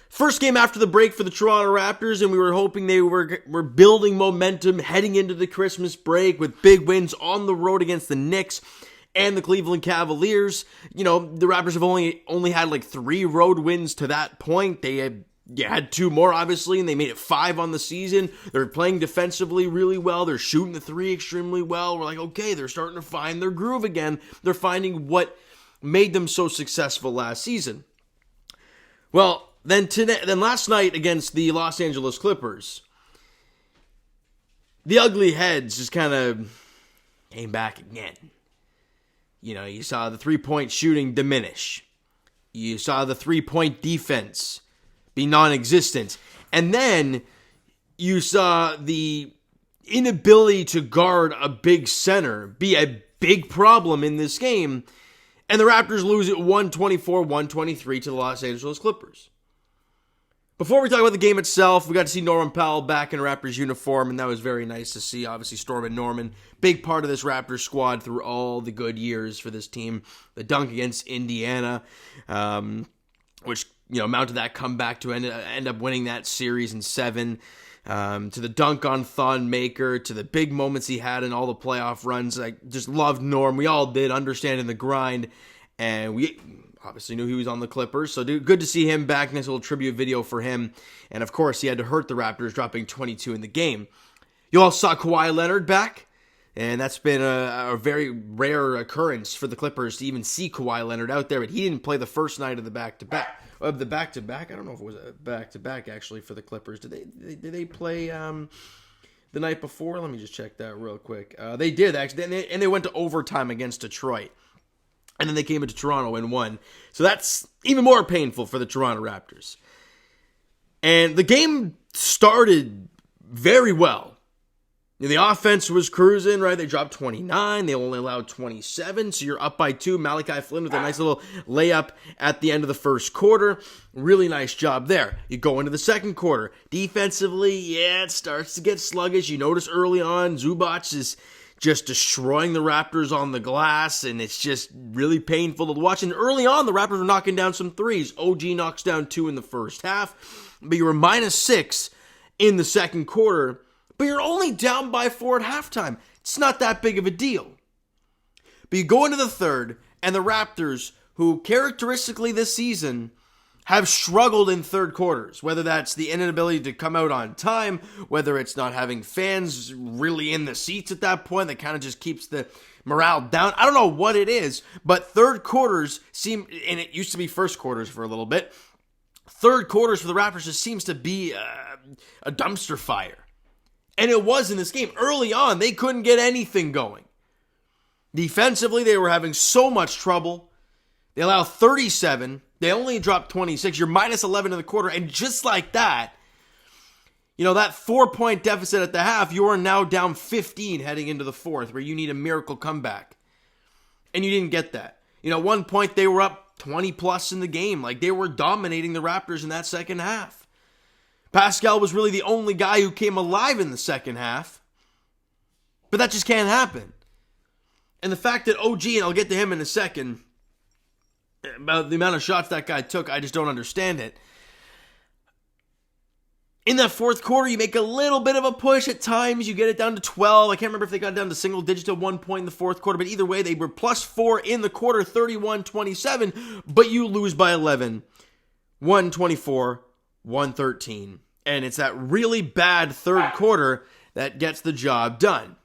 First game after the break for the Toronto Raptors, and we were hoping they were building momentum heading into the Christmas break with big wins on the road against the Knicks and the Cleveland Cavaliers. You know, the Raptors have only had like 3 road wins to that point. They had 2 more, obviously, and they made it 5 on the season. They're playing defensively really well. They're shooting the 3 extremely well. We're like, okay, they're starting to find their groove again. They're finding what made them so successful last season. Well, then last night against the Los Angeles Clippers, the ugly heads just kind of came back again. You know, you saw the 3-point shooting diminish. You saw the 3-point defense be non-existent. And then you saw the inability to guard a big center be a big problem in this game. And the Raptors lose it 124-123 to the Los Angeles Clippers. Before we talk about the game itself, we got to see Norman Powell back in a Raptors uniform, and that was very nice to see. Obviously, Storm and Norman, big part of this Raptors squad through all the good years for this team. The dunk against Indiana, which, you know, mounted that comeback to end up winning that series in 7. To the dunk on Thon Maker, to the big moments he had in all the playoff runs. I just loved Norm. We all did, understanding the grind, and we obviously knew he was on the Clippers, so good to see him back. Nice little tribute video for him. And of course, he had to hurt the Raptors, dropping 22 in the game. You all saw Kawhi Leonard back, and that's been a very rare occurrence for the Clippers to even see Kawhi Leonard out there, but he didn't play the first night of the back-to-back. I don't know if it was a back-to-back, actually, for the Clippers. Did they play the night before? Let me just check that real quick. They did, actually, and they went to overtime against Detroit. And then they came into Toronto and won. So that's even more painful for the Toronto Raptors. And the game started very well. The offense was cruising, right? They dropped 29. They only allowed 27. So you're up by 2. Malachi Flynn with a nice little layup at the end of the first quarter. Really nice job there. You go into the second quarter. Defensively, yeah, it starts to get sluggish. You notice early on, Zubac is just destroying the Raptors on the glass, and it's just really painful to watch. And early on, the Raptors were knocking down some threes. OG knocks down 2 in the first half, but you were -6 in the second quarter, but you're only down by 4 at halftime. It's not that big of a deal. But you go into the third, and the Raptors, who characteristically this season have struggled in third quarters, whether that's the inability to come out on time, whether it's not having fans really in the seats at that point that kind of just keeps the morale down. I don't know what it is, but third quarters seem, and it used to be first quarters for a little bit, third quarters for the Raptors just seems to be a dumpster fire. And it was in this game. Early on, they couldn't get anything going. Defensively, they were having so much trouble. They allow 37. They only dropped 26. You're -11 in the quarter. And just like that, you know, that 4-point deficit at the half, you are now down 15 heading into the fourth, where you need a miracle comeback. And you didn't get that. You know, at one point they were up 20 plus in the game. Like, they were dominating the Raptors in that second half. Pascal was really the only guy who came alive in the second half. But that just can't happen. And the fact that OG, and I'll get to him in a second, about the amount of shots that guy took, I just don't understand it. In that fourth quarter, you make a little bit of a push at times. You get it down to 12. I can't remember if they got down to single digits at one point in the fourth quarter, but either way, they were +4 in the quarter, 31-27, but you lose by 11, 124-113. And it's that really bad third quarter that gets the job done.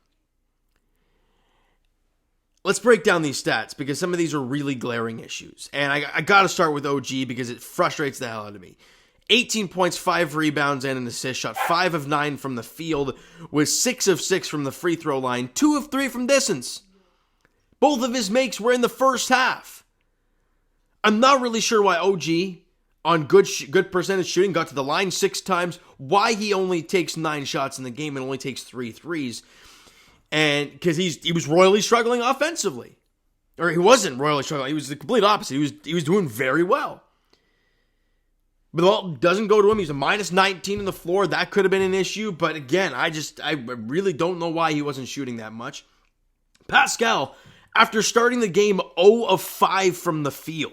Let's break down these stats, because some of these are really glaring issues. And I got to start with OG because it frustrates the hell out of me. 18 points, 5 rebounds, and an assist. Shot 5 of 9 from the field, with 6 of 6 from the free throw line, 2 of 3 from distance. Both of his makes were in the first half. I'm not really sure why OG, on good percentage shooting, got to the line 6 times, why he only takes 9 shots in the game and only takes 3 threes. And because he was royally struggling offensively. Or he wasn't royally struggling. He was the complete opposite. He was doing very well. But the ball doesn't go to him. He's a -19 on the floor. That could have been an issue. But again, I really don't know why he wasn't shooting that much. Pascal, after starting the game 0 of 5 from the field.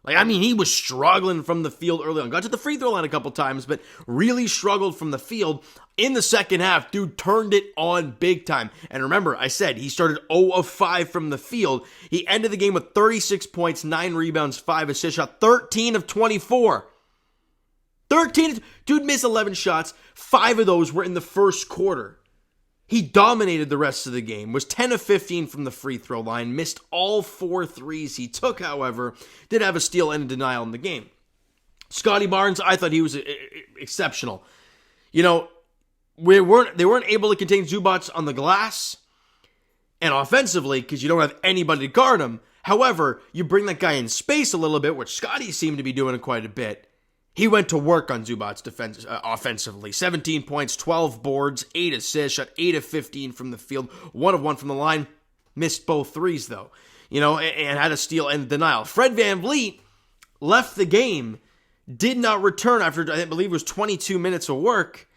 He was struggling from the field early on. Got to the free throw line a couple times, but really struggled from the field. In the second half, dude turned it on big time. And remember, I said he started 0 of 5 from the field. He ended the game with 36 points, 9 rebounds, 5 assists, shot 13 of 24. Dude missed 11 shots. 5 of those were in the first quarter. He dominated the rest of the game, was 10 of 15 from the free throw line, missed all 4 threes he took, however, did have a steal and a denial in the game. Scotty Barnes, I thought he was exceptional. They weren't able to contain Zubac on the glass, and offensively, because you don't have anybody to guard him. However, you bring that guy in space a little bit, which Scotty seemed to be doing quite a bit. He went to work on Zubac's defense offensively. 17 points, 12 boards, 8 assists, shot 8 of 15 from the field, 1 of 1 from the line. Missed both threes, though, and had a steal and a denial. Fred VanVleet left the game, did not return after, I believe it was 22 minutes of work.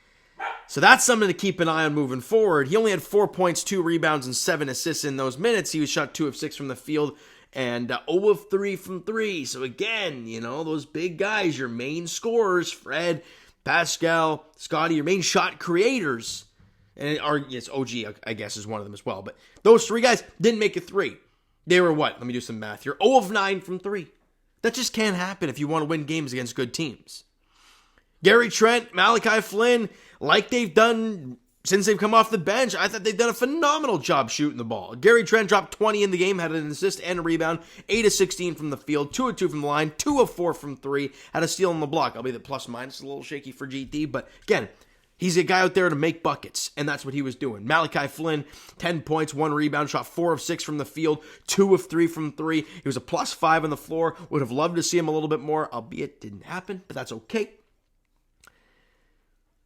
So that's something to keep an eye on moving forward. He only had 4 points, 2 rebounds, and 7 assists in those minutes. He was shot 2 of 6 from the field. And 0 of 3 from 3. So again, those big guys, your main scorers, Fred, Pascal, Scotty, your main shot creators. And OG, I guess, is one of them as well. But those 3 guys didn't make a 3. They were what? Let me do some math here. 0 of 9 from 3. That just can't happen if you want to win games against good teams. Gary Trent, Malachi Flynn, like they've done since they've come off the bench, I thought they've done a phenomenal job shooting the ball. Gary Trent dropped 20 in the game, had an assist and a rebound, 8 of 16 from the field, 2 of 2 from the line, 2 of 4 from 3, had a steal on the block. I'll be the plus minus a little shaky for GT, but again, he's a guy out there to make buckets, and that's what he was doing. Malachi Flynn, 10 points, 1 rebound, shot 4 of 6 from the field, 2 of 3 from 3. He was a plus 5 on the floor. Would have loved to see him a little bit more, albeit didn't happen, but that's okay.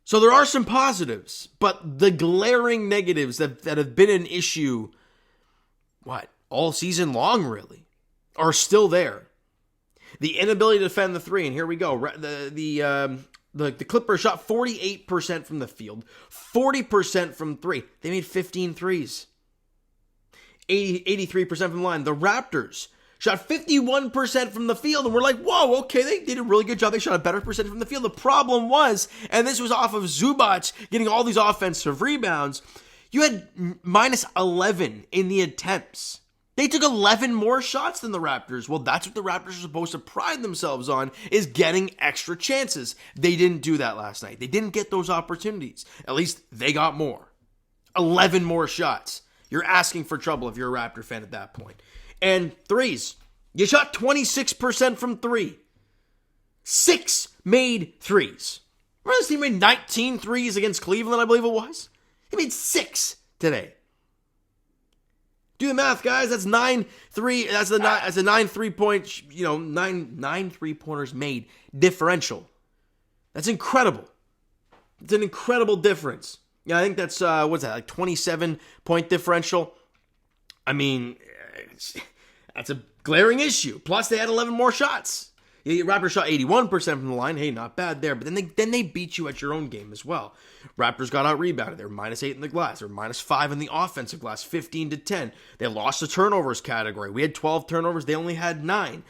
So there are some positives, but the glaring negatives that have been an issue, all season long really, are still there. The inability to defend the 3, and here we go. The Clippers shot 48% from the field, 40% from 3. They made 15 threes. 83% from the line. The Raptors shot 51% from the field, and we're like, whoa, okay, they did a really good job. They shot a better percentage from the field. The problem was, and this was off of Zubac getting all these offensive rebounds, you had minus 11 in the attempts. They took 11 more shots than the Raptors. Well, that's what the Raptors are supposed to pride themselves on, is getting extra chances. They didn't do that last night. They didn't get those opportunities. At least they got more. 11 more shots. You're asking for trouble if you're a Raptor fan at that point. And threes. You shot 26% from 3. 6 made threes. Remember this team made 19 threes against Cleveland, I believe it was? He made 6 today. Do the math, guys. That's 9 3-point, 9 3-pointers made differential. That's incredible. It's an incredible difference. Yeah, I think that's, 27-point differential? I mean, that's a glaring issue. Plus, they had 11 more shots. The Raptors shot 81% from the line. Hey, not bad there. But then they beat you at your own game as well. Raptors got out-rebounded. They were minus 8 in the glass. They were minus 5 in the offensive glass, 15-10. They lost the turnovers category. We had 12 turnovers. They only had 9.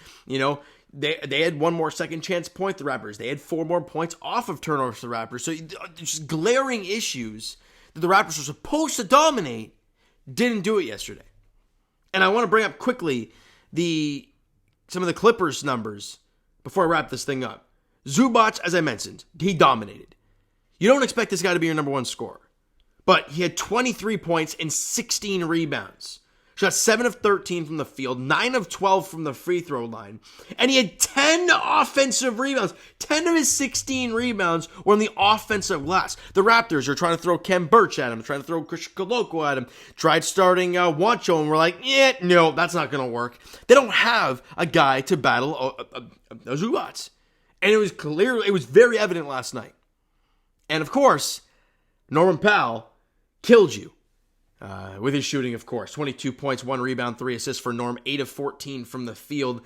They had 1 more second chance point, the Raptors. They had 4 more points off of turnovers, the Raptors. So just glaring issues that the Raptors were supposed to dominate, didn't do it yesterday. And I want to bring up quickly some of the Clippers numbers before I wrap this thing up. Zubac, as I mentioned, he dominated. You don't expect this guy to be your number 1 scorer. But he had 23 points and 16 rebounds. Shot 7 of 13 from the field, 9 of 12 from the free throw line. And he had 10 offensive rebounds. 10 of his 16 rebounds were on the offensive glass. The Raptors are trying to throw Kem Birch at him, trying to throw Christian Koloko at him. Tried starting Wancho, and we're like, no, that's not going to work. They don't have a guy to battle a Zubac. And it was very evident last night. And of course, Norman Powell killed you. With his shooting, of course. 22 points, 1 rebound, 3 assists for Norm. 8 of 14 from the field.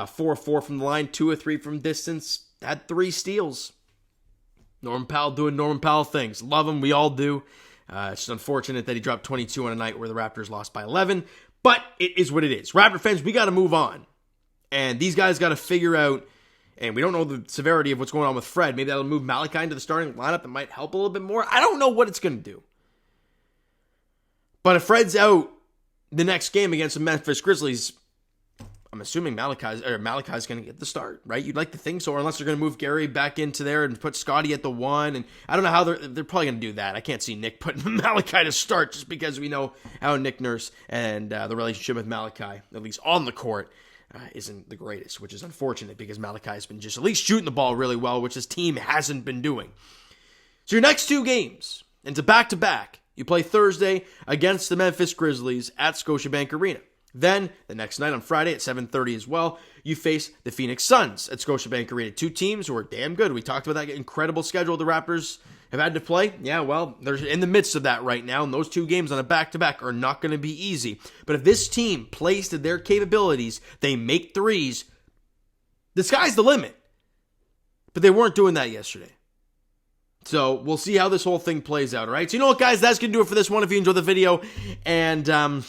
4 of 4 from the line. 2 of 3 from distance. Had 3 steals. Norman Powell doing Norman Powell things. Love him. We all do. It's just unfortunate that he dropped 22 on a night where the Raptors lost by 11. But it is what it is. Raptor fans, we got to move on. And these guys got to figure out, and we don't know the severity of what's going on with Fred. Maybe that'll move Malachi into the starting lineup. That might help a little bit more. I don't know what it's going to do. But if Fred's out the next game against the Memphis Grizzlies, I'm assuming Malachi's going to get the start, right? You'd like to think so, or unless they're going to move Gary back into there and put Scotty at the 1. And I don't know how they're probably going to do that. I can't see Nick putting Malachi to start just because we know how Nick Nurse and the relationship with Malachi, at least on the court, isn't the greatest, which is unfortunate because Malachi has been just at least shooting the ball really well, which his team hasn't been doing. So your next 2 games, and it's a back-to-back. You play Thursday against the Memphis Grizzlies at Scotiabank Arena. Then, the next night on Friday at 7:30 as well, you face the Phoenix Suns at Scotiabank Arena. 2 teams who are damn good. We talked about that incredible schedule the Raptors have had to play. Yeah, well, they're in the midst of that right now, and those 2 games on a back-to-back are not going to be easy. But if this team plays to their capabilities, they make threes, the sky's the limit. But they weren't doing that yesterday. So we'll see how this whole thing plays out, all right? So you know what, guys? That's going to do it for this one. If you enjoyed the video, and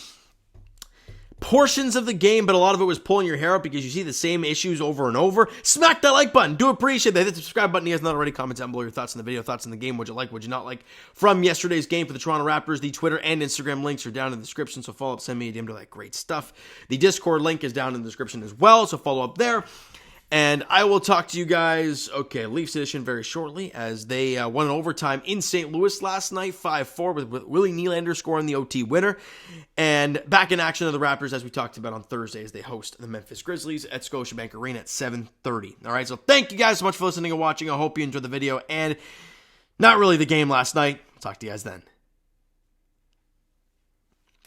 portions of the game, but a lot of it was pulling your hair out because you see the same issues over and over, smack that like button. Do appreciate that. Hit the subscribe button. If you guys not already, comment down below your thoughts on the video, thoughts on the game. Would you like, would you not like from yesterday's game for the Toronto Raptors? The Twitter and Instagram links are down in the description, so follow up, send me a DM to that great stuff. The Discord link is down in the description as well, so follow up there. And I will talk to you guys, Leafs edition very shortly, as they won in overtime in St. Louis last night, 5-4, with Willie Nylander scoring the OT winner. And back in action of the Raptors, as we talked about on Thursday, as they host the Memphis Grizzlies at Scotiabank Arena at 7:30. All right, so thank you guys so much for listening and watching. I hope you enjoyed the video, and not really the game last night. Talk to you guys then.